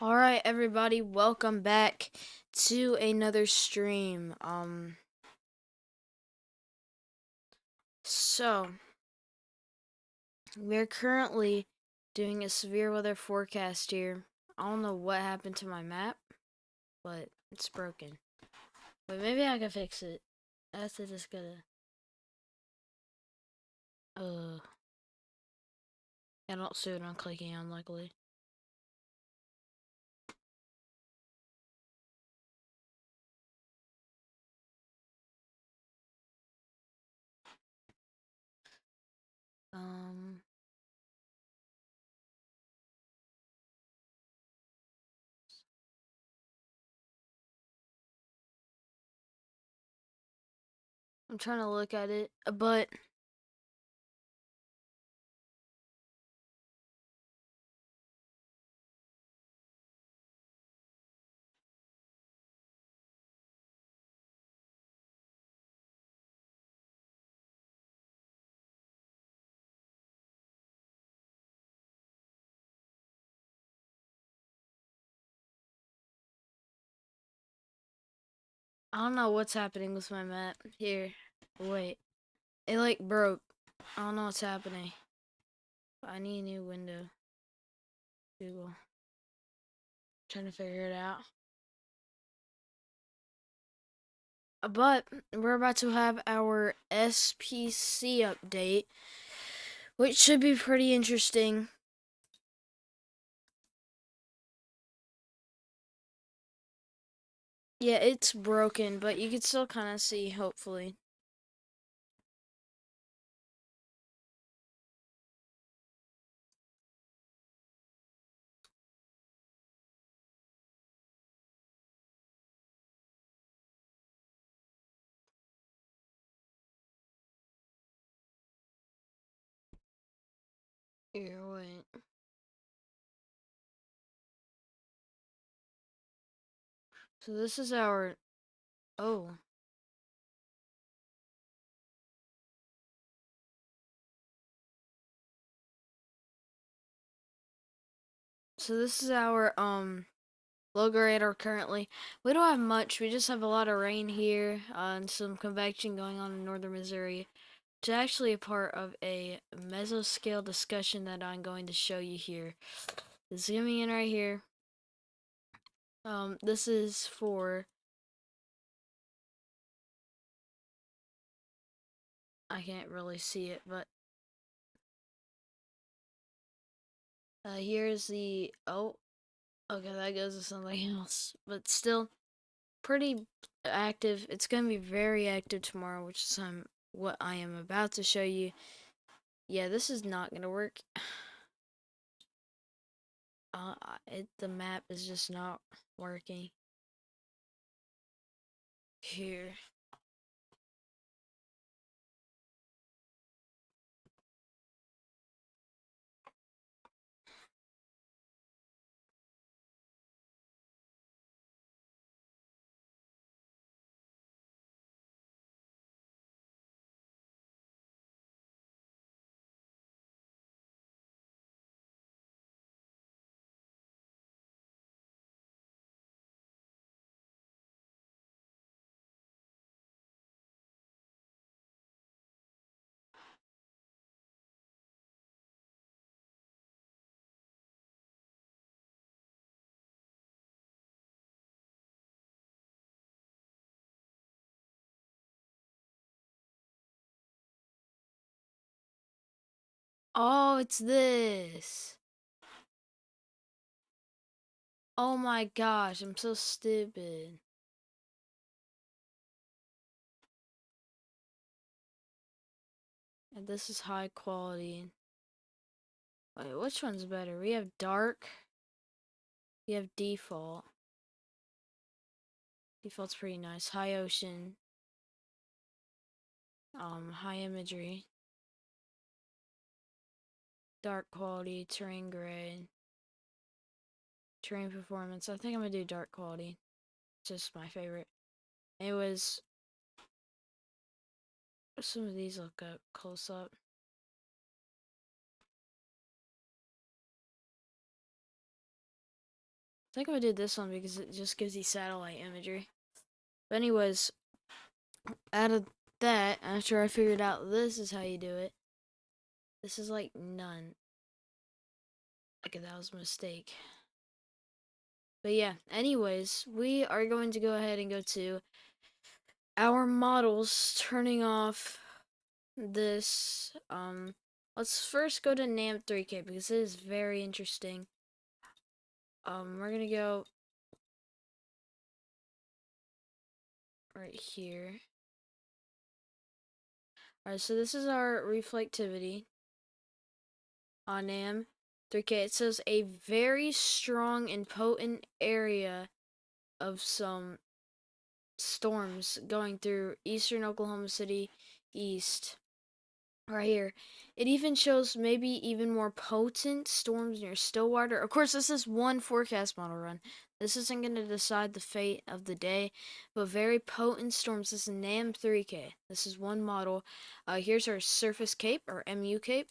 Alright, everybody, welcome back to another stream. So, we're currently doing a severe weather forecast here. I don't know what happened to my map, but it's broken. But maybe I can fix it. I have to just gotta, uh, I don't see what I'm clicking on, luckily. Um, I'm trying to look at it, but I don't know what's happening with my map. Here, wait. It like broke. I don't know what's happening. I need a new window. Google. Trying to figure it out. But we're about to have our SPC update, which should be pretty interesting. Yeah, it's broken, but you can still kind of see, hopefully. Here, wait. So this is our... Oh. So this is our, logo radar currently. We don't have much. We just have a lot of rain here and some convection going on in northern Missouri. It's actually a part of a mesoscale discussion that I'm going to show you here. Zooming in right here. This is for... I can't really see it, but here's the... Oh, okay, that goes to something else. But still, pretty active. It's going to be very active tomorrow, which is what I am about to show you. Yeah, this is not going to work. The map is just not working. Here. Oh, it's this. Oh my gosh, I'm so stupid. And this is high quality. Wait, which one's better? We have dark. We have default. Default's pretty nice. High ocean. High imagery. Dark quality. Terrain grid. Terrain performance. I think I'm gonna do dark quality. It's just my favorite. Anyways, some of these look up close up. think I did this one because it just gives you satellite imagery. But anyways, out of that, after I figured out this is how you do it, this is like none. Okay, that was a mistake. But yeah, anyways, we are going to go ahead and go to our models, turning off this. Let's first go to NAM 3K because it is very interesting. We're gonna go right here. Alright, so this is our reflectivity on NAM 3K. It says a very strong and potent area of some storms going through eastern Oklahoma City east. Right here. It even shows maybe even more potent storms near Stillwater. Of course, this is one forecast model run. This isn't going to decide the fate of the day, but very potent storms. This is NAM 3K. This is one model. Here's our surface cape, or MU cape.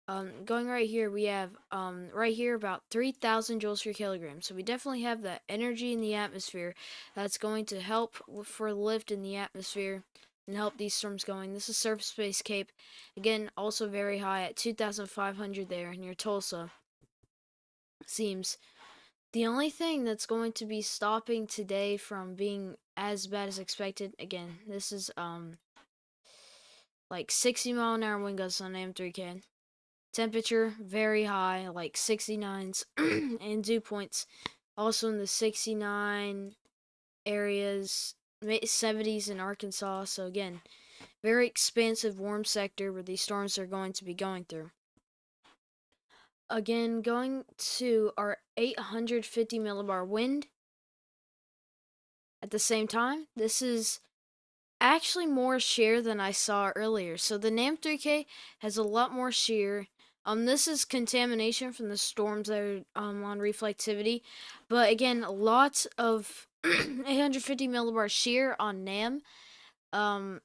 Going right here, we have right here about 3,000 joules per kilogram. So we definitely have that energy in the atmosphere that's going to help for lift in the atmosphere and help these storms going. This is surface space cape, again also very high at 2,500 there near Tulsa. Seems the only thing that's going to be stopping today from being as bad as expected. Again, this is like 60-mile-an-hour wind gusts on AM3K. Temperature very high, like 69s, and dew points also in the 69 areas, 70s in Arkansas. So again, very expansive warm sector where these storms are going to be going through. Again, going to our 850 millibar wind. At the same time, this is actually more shear than I saw earlier. So the NAM 3K has a lot more shear. This is contamination from the storms that are on reflectivity. But again, lots of 850 millibar shear on NAM. And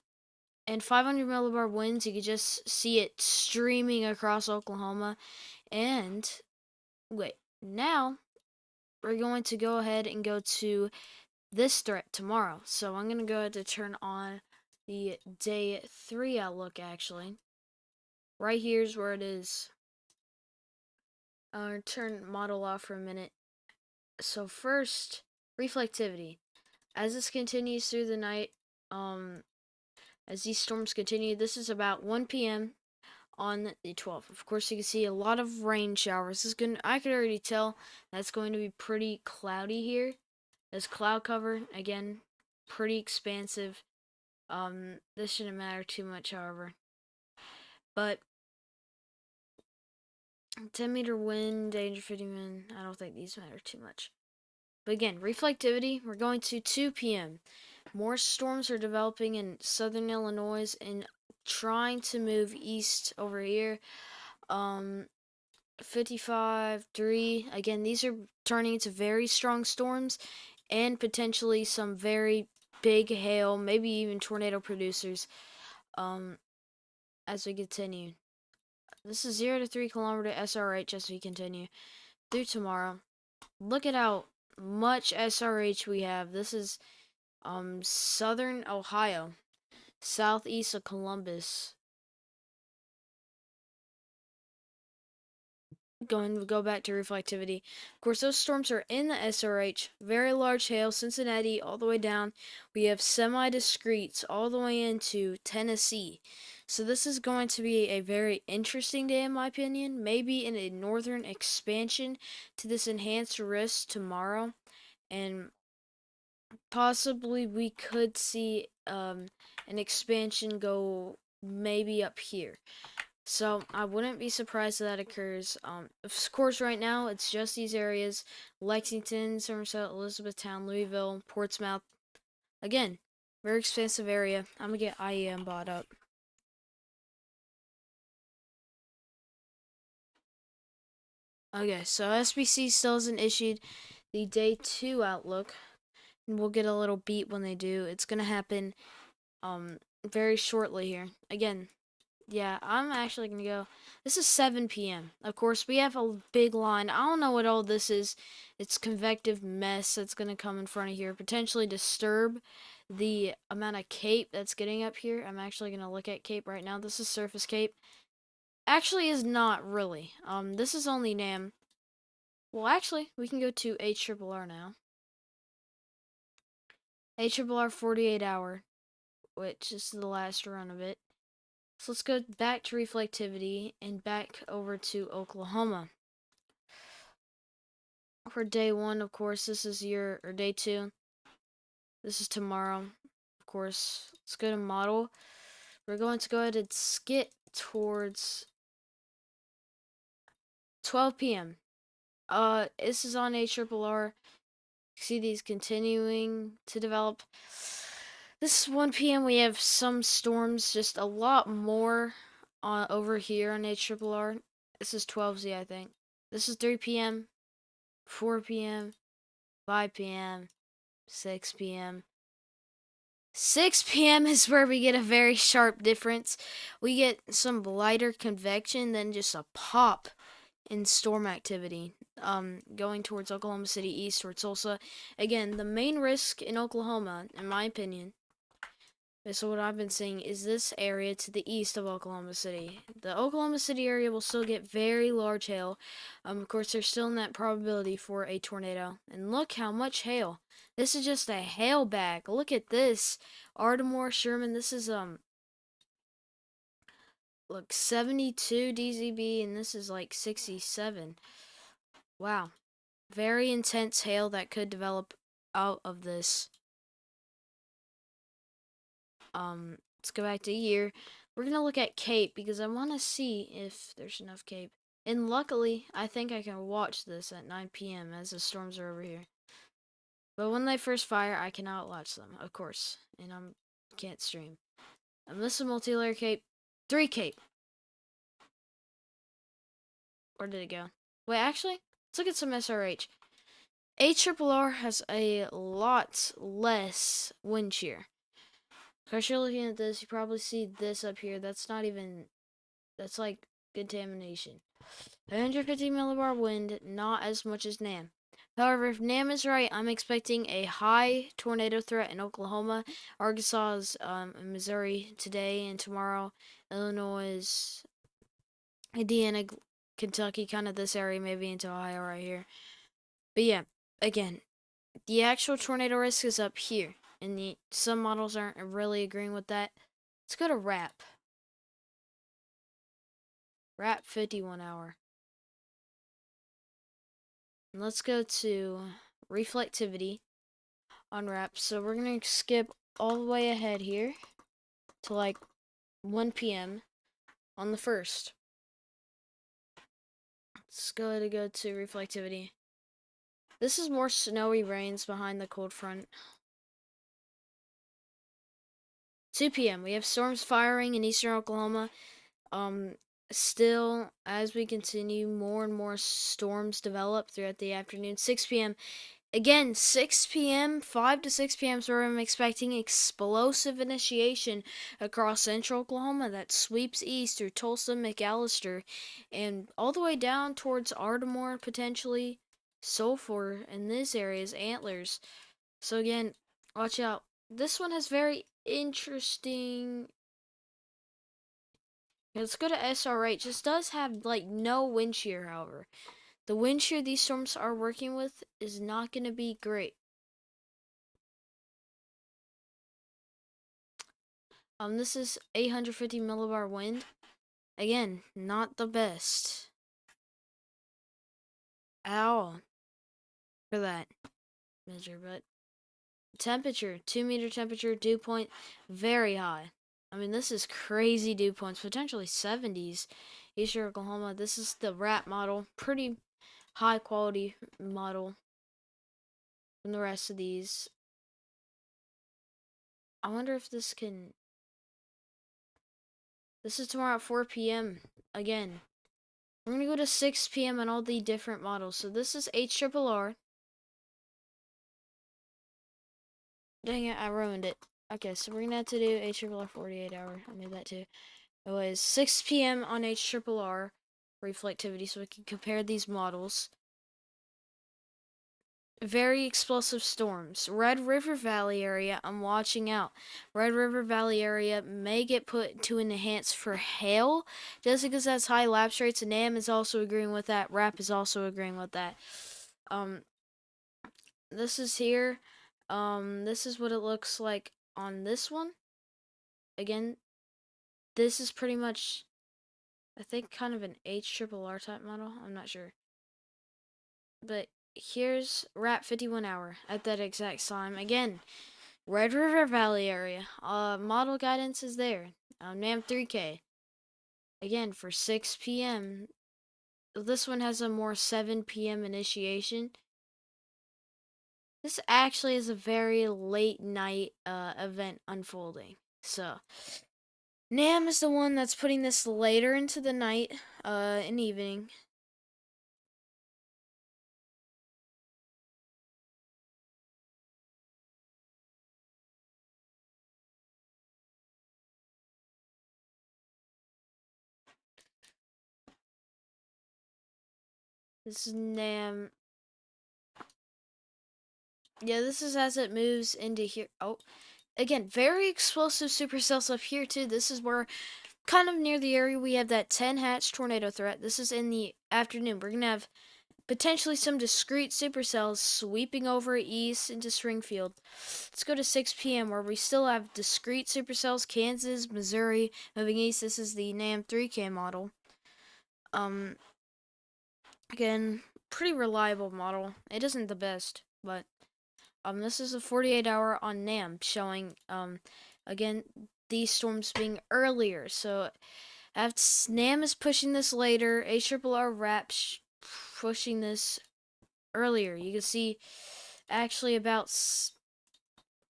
500 millibar winds. You could just see it streaming across Oklahoma. And wait, now we're going to go ahead and go to this threat tomorrow. So I'm going to go ahead to turn on the day 3 outlook actually. Right here's where it is. I'll turn model off for a minute. So first, reflectivity. As this continues through the night, as these storms continue, this is about 1 p.m. on the 12th. Of course, you can see a lot of rain showers. This is going I could already tell that's going to be pretty cloudy here. There's cloud cover, again, pretty expansive. This shouldn't matter too much, however. But 10-meter wind, danger 50 min, I don't think these matter too much. But again, reflectivity, we're going to 2 p.m. More storms are developing in southern Illinois and trying to move east over here. 55, 3. Again, these are turning into very strong storms and potentially some very big hail, maybe even tornado producers. As we continue. This is 0 to 3 kilometer SRH as we continue through tomorrow. Look at how much SRH we have. This is southern Ohio, southeast of Columbus. Going to go back to reflectivity. Of course, those storms are in the SRH. Very large hail, Cincinnati, all the way down. We have semi-discretes all the way into Tennessee. So this is going to be a very interesting day, in my opinion. Maybe in a northern expansion to this enhanced risk tomorrow. And possibly we could see an expansion go maybe up here. So I wouldn't be surprised if that occurs. Of course, right now it's just these areas: Lexington, Somerset, Elizabethtown, Louisville, Portsmouth. Again, very expansive area. I'm gonna get IEM bought up. Okay, so SBC still hasn't issued the day 2 outlook, and we'll get a little beat when they do. It's gonna happen very shortly here. Again, Yeah, I'm actually gonna go. This is 7 p.m. Of course, we have a big line. I don't know what all this is. It's convective mess that's gonna come in front of here, potentially disturb the amount of cape that's getting up here. I'm actually gonna look at cape right now. This is surface cape. Actually, is not really. This is only NAM. Well, actually, we can go to HRRR now. HRRR 48 hour, which is the last run of it. So let's go back to reflectivity and back over to Oklahoma. For day 1, of course, this is or day 2. This is tomorrow. Of course, let's go to model. We're going to go ahead and skip towards 12 p.m. This is on HRRR. See these continuing to develop. This is 1 p.m. We have some storms, just a lot more over here on HRRR. This is 12Z, I think. This is 3 p.m., 4 p.m., 5 p.m., 6 p.m. 6 p.m. is where we get a very sharp difference. We get some lighter convection, then just a pop in storm activity. Going towards Oklahoma City east towards Tulsa. Again, the main risk in Oklahoma, in my opinion, is what I've been seeing, is this area to the east of Oklahoma City. The Oklahoma City area will still get very large hail. Of course, there's still in that probability for a tornado. And look how much hail. This is just a hail bag. Look at this. Ardmore, Sherman, this is, look, 72 DZB, and this is like 67. Wow. Very intense hail that could develop out of this. Let's go back to year. We're gonna look at cape because I want to see if there's enough cape. And luckily, I think I can watch this at 9 p.m. as the storms are over here. But when they first fire, I cannot watch them, of course, and I can't stream. This is multi-layer cape. 3 cape. Where did it go? Wait, actually, let's look at some SRH. HRRR has a lot less wind shear. As you're looking at this, you probably see this up here. That's not even, that's like contamination. 150 millibar wind, not as much as NAM. However, if NAM is right, I'm expecting a high tornado threat in Oklahoma, Arkansas, and Missouri today and tomorrow, Illinois, Indiana, Kentucky, kind of this area, maybe into Ohio right here. But yeah, again, the actual tornado risk is up here, and some models aren't really agreeing with that. Let's go to RAP. RAP 51 hour. And let's go to reflectivity on RAP. So we're going to skip all the way ahead here to like 1 p.m. on the 1st. Let's go ahead and go to reflectivity. This is more snowy rains behind the cold front. 2 p.m. We have storms firing in eastern Oklahoma. Still, as we continue, more and more storms develop throughout the afternoon. 6 p.m. Again, 6 p.m., 5 to 6 p.m. is where I'm expecting explosive initiation across central Oklahoma that sweeps east through Tulsa, McAllister, and all the way down towards Ardmore, potentially, Sulphur, and this area's Antlers. So again, watch out. This one has very interesting. Let's go to SRH. This does have like no wind shear, however. The wind shear these storms are working with is not going to be great. This is 850 millibar wind. Again, not the best at all for that measure, but temperature, 2-meter temperature, dew point, very high. I mean, this is crazy dew points, potentially 70s. Eastern Oklahoma, this is the RAP model, pretty high quality model from the rest of these. I wonder if this can. This is tomorrow at 4 p.m. again. We're going to go to 6 p.m. on all the different models. So this is HRRR. Dang it, I ruined it. Okay, so we're going to have to do HRRR 48 hour. I made that too. It was 6 p.m. on HRRR reflectivity, so we can compare these models. Very explosive storms. Red River Valley area, I'm watching out. Red River Valley area may get put to enhance for hail just because that's high lapse rates, and NAM is also agreeing with that. RAP is also agreeing with that. This is here. This is what it looks like on this one. Again, this is pretty much, I think, kind of an HRRR type model. I'm not sure. But here's RAP 51 hour at that exact time. Again, Red River Valley area. Model guidance is there. NAM 3K. Again, for 6 p.m. This one has a more 7 p.m. initiation. This actually is a very late night event unfolding. So, NAM is the one that's putting this later into the night, and evening. This is NAM. Yeah, this is as it moves into here. Oh, again, very explosive supercells up here too. This is where, kind of near the area, we have that 10 hatch tornado threat. This is in the afternoon. We're gonna have potentially some discrete supercells sweeping over east into Springfield. Let's go to 6 p.m. where we still have discrete supercells. Kansas, Missouri, moving east. This is the NAM 3K model. Again, pretty reliable model. It isn't the best, but this is a 48-hour on NAM showing, again, these storms being earlier. So, NAM is pushing this later. HRRR RAP pushing this earlier. You can see, actually, about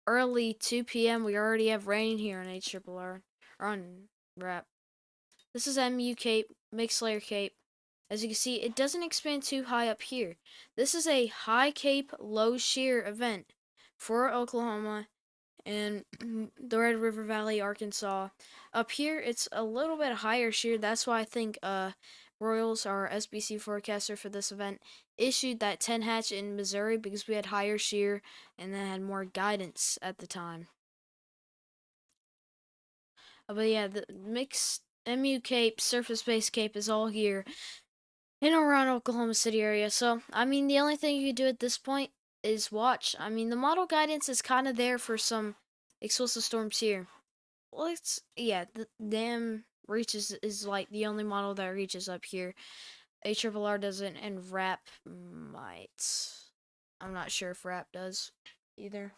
early 2 p.m. we already have rain here on HRRR, or on RAP. This is MU Cape, mixed layer Cape. As you can see, it doesn't expand too high up here. This is a high Cape, low shear event for Oklahoma and the Red River Valley, Arkansas. Up here, it's a little bit higher shear. That's why I think Royals, our SBC forecaster for this event, issued that 10 hatch in Missouri because we had higher shear and then had more guidance at the time. But yeah, the mixed MU Cape, surface based Cape is all here in and around Oklahoma City area. So, I mean, the only thing you can do at this point is watch. I mean, the model guidance is kind of there for some explosive storms here. Well, it's, yeah, the NAM reaches is like the only model that reaches up here. HRRR doesn't, and RAP might. I'm not sure if RAP does either.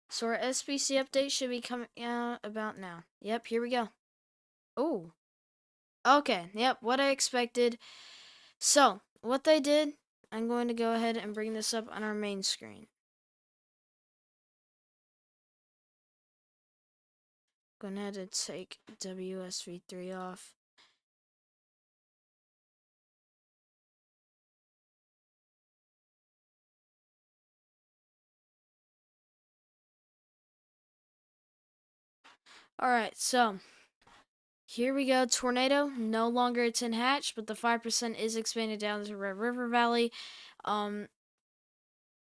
So our SBC update should be coming out about now. Yep, here we go. Oh, okay. Yep, what I expected. So, what they did, I'm going to go ahead and bring this up on our main screen. Going ahead and take WSV3 off. Alright, so here we go. Tornado, no longer a 10 hatch, but the 5% is expanded down to Red River Valley. And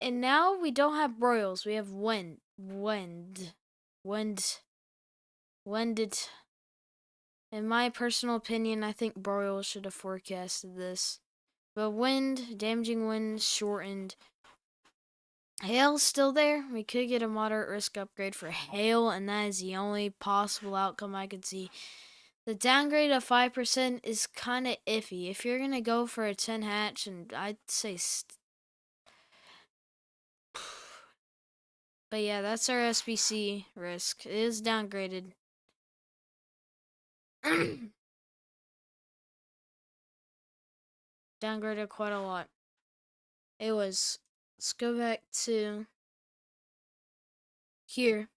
now we don't have Royals, we have Winded. In my personal opinion, I think Royals should have forecasted this. But wind, damaging wind, shortened. Hail's still there. We could get a moderate risk upgrade for hail, and that is the only possible outcome I could see. The downgrade of 5% is kind of iffy. If you're going to go for a 10 hatch, and I'd say... But yeah, that's our SBC risk. It is downgraded. Downgraded quite a lot. It was... Let's go back to... here.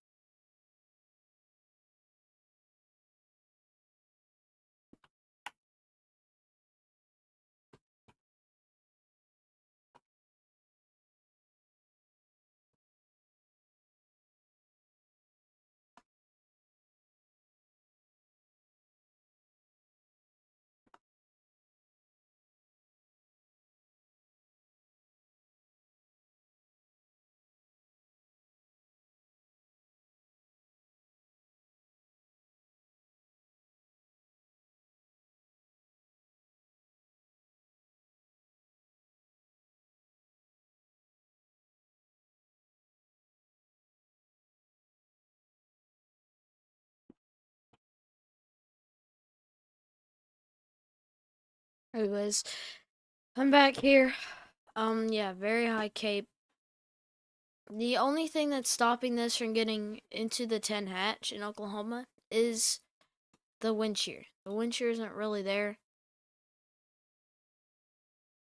Anyways, I'm back here. Yeah, very high cape. The only thing that's stopping this from getting into the 10 hatch in Oklahoma is the wind shear. The wind shear isn't really there.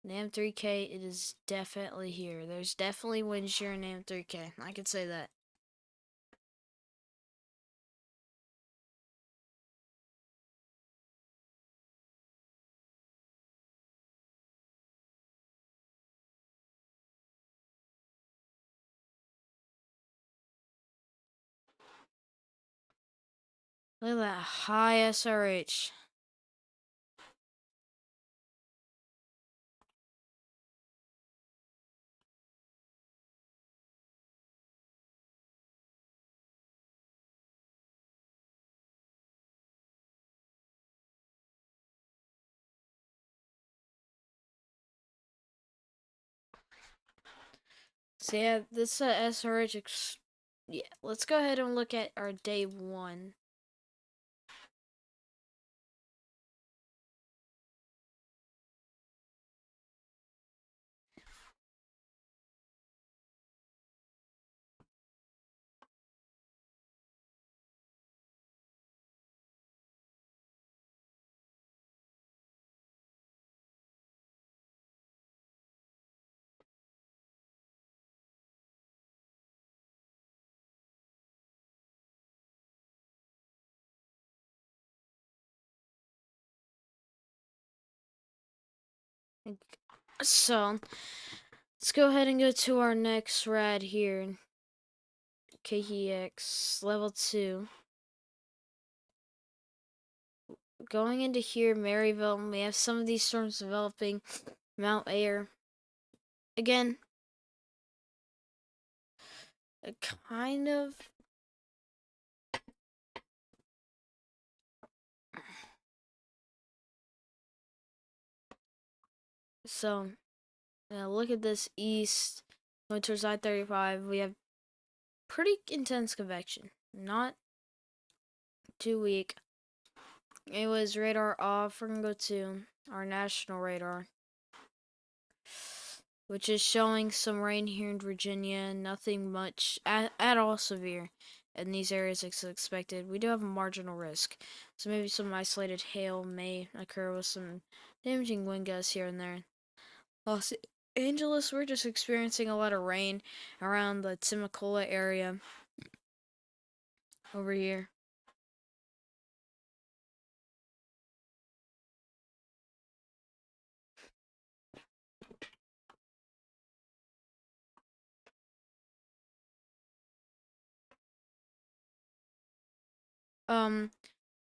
The M3K, it is definitely here. There's definitely wind shear in the M3K. I could say that. Look at that high SRH. So yeah, this SRH. Yeah, let's go ahead and look at our day 1. So let's go ahead and go to our next rad here. KEX level 2. Going into here, Maryville, we have some of these storms developing. Mount Air. Again, a kind of. So, look at this east, going towards I-35. We have pretty intense convection. Not too weak. It was radar off. We're going to go to our national radar, which is showing some rain here in Virginia. Nothing much at all severe in these areas as expected. We do have a marginal risk, so maybe some isolated hail may occur with some damaging wind gusts here and there. Los Angeles, we're just experiencing a lot of rain around the Temecula area over here.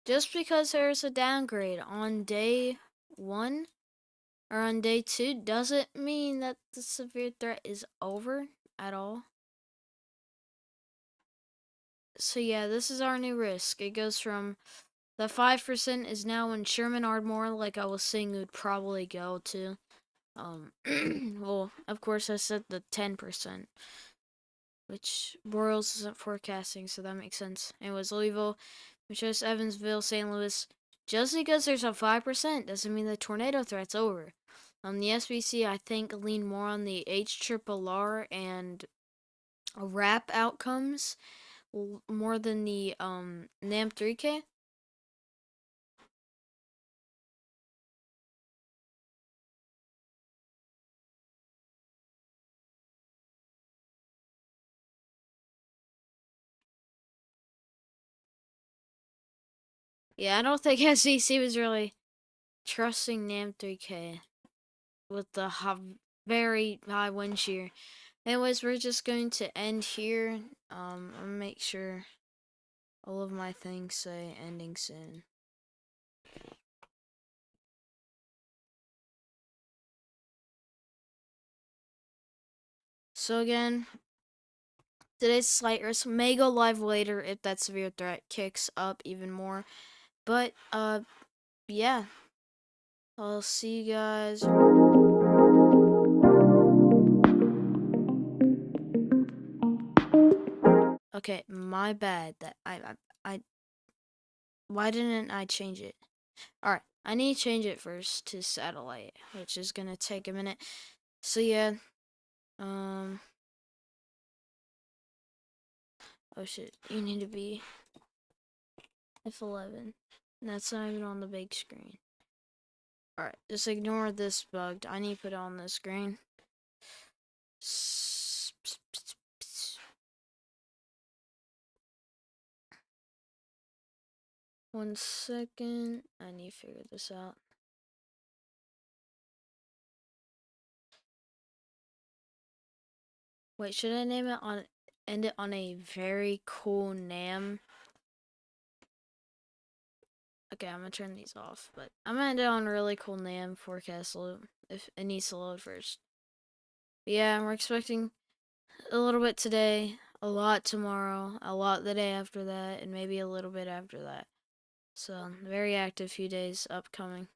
Just because there's a downgrade on day 1 or on day 2 doesn't mean that the severe threat is over at all. So yeah, this is our new risk. It goes from the 5% is now in Sherman Ardmore, like I was saying it would probably go to. Well, of course I said the 10%, which Boreals isn't forecasting, so that makes sense. Anyways, Louisville, Michos, Evansville, St. Louis. Just because there's a 5% doesn't mean the tornado threat's over. The SBC, I think, lean more on the HRRR and RAP outcomes more than the NAM 3K. Yeah, I don't think SBC was really trusting NAM 3K with the very high wind shear. Anyways, we're just going to end here. I'll make sure all of my things say ending soon. So again, today's slight risk may go live later if that severe threat kicks up even more. But yeah. I'll see you guys. Okay, my bad. That I why didn't I change it? All right. I need to change it first to satellite, which is gonna take a minute. So yeah, um, oh shit, you need to be F11. That's not even on the big screen. Alright, just ignore this bugged. I need to put it on the screen. One second. I need to figure this out. Wait, should I name it on end it on a very cool name? Okay, I'm gonna turn these off, but I'm gonna end it on a really cool name forecast loop if it needs to load first. But yeah, we're expecting a little bit today, a lot tomorrow, a lot the day after that, and maybe a little bit after that. So, very active few days upcoming.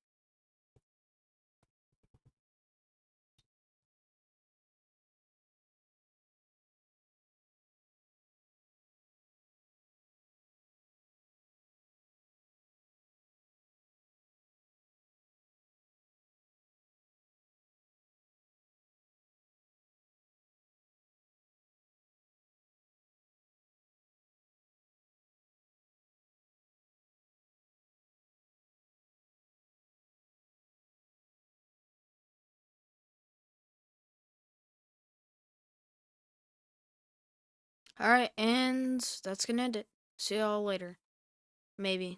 Alright, and that's gonna end it. See y'all later. Maybe.